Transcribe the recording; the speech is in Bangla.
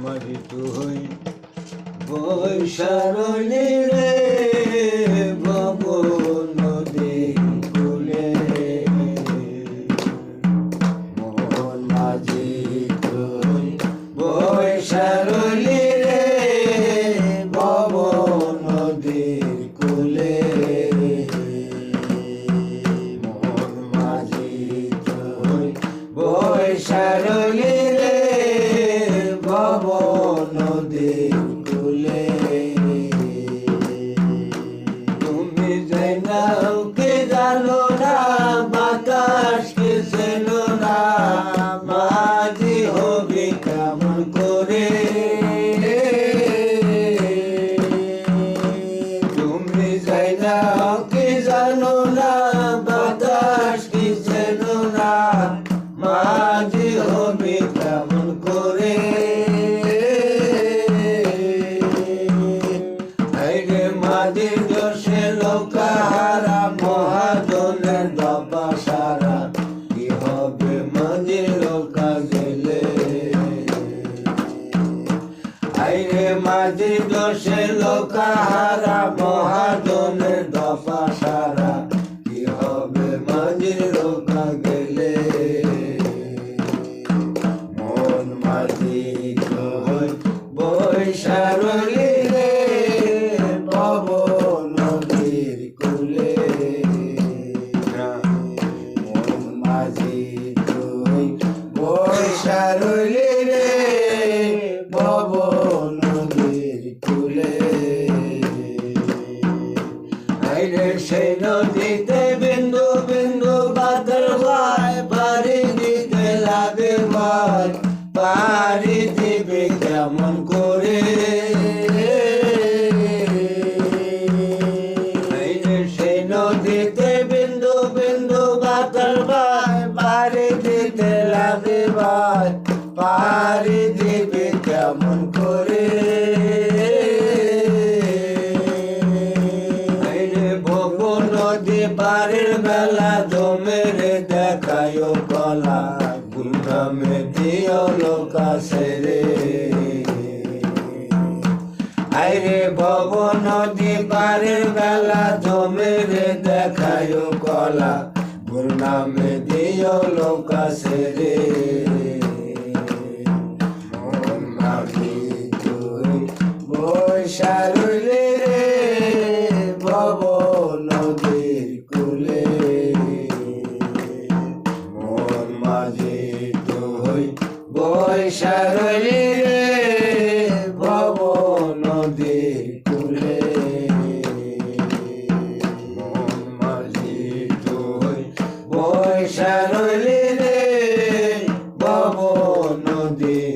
মাঝি তুই বৈশারলি রে ভব নদী কুলে মোহন মাঝি তুই বৈশারলি রে ভব নদীর কুলে মোহন মাঝি তুই বৈশারলি রে ভব নদীর কুলে তুমি যাই নাও কে জানো না বাতাস কে চেনো না মাঝি হবি কেমন করে তুমি যাই নাও কে জানো না বাতাস কে চেনো না মাঝি হবি কেমন করে মাঝির দোষে লোকাহারা মহাজনের দপা সারা কি হবে মাঝির লোকা গেলে আইরে মাঝির দোষে লোকাহারা মহাজনের দপা সারা কি হবে মাঝির লোকা গেলে মন মাঝি তুই বৈশারলি রে ভব নদীর কুলে মন মাঝি তুই বৈশারলি রে ভব নদীর কুলে আইরে সেই নদীতে বিন্দু বিন্দু বাদল হয় পারি দিতে লাগে ভাই পারি দিবে কেমন করে সেই নদীতে বিন্দু বিন্দু বাদল ভাই পারি দিতে লাগে ভাই পারি দিবে কেমন করে ভব নদী পারের বেলা জমেরে দেখায় কলা গুন্ডামে দিও লোকা সেরে আইরে ভব নদী পারের বেলা জমেরে দেখায় কলা গুন্ডামে দিও লোকা সেরে মন মাঝি তুই বৈশারলি রে ভব নদীর কুলে মন মাঝি তুই বৈশারলি রে ভব নদীর কুলে মন মাঝি তুই বৈশারলি রে ভব নদীর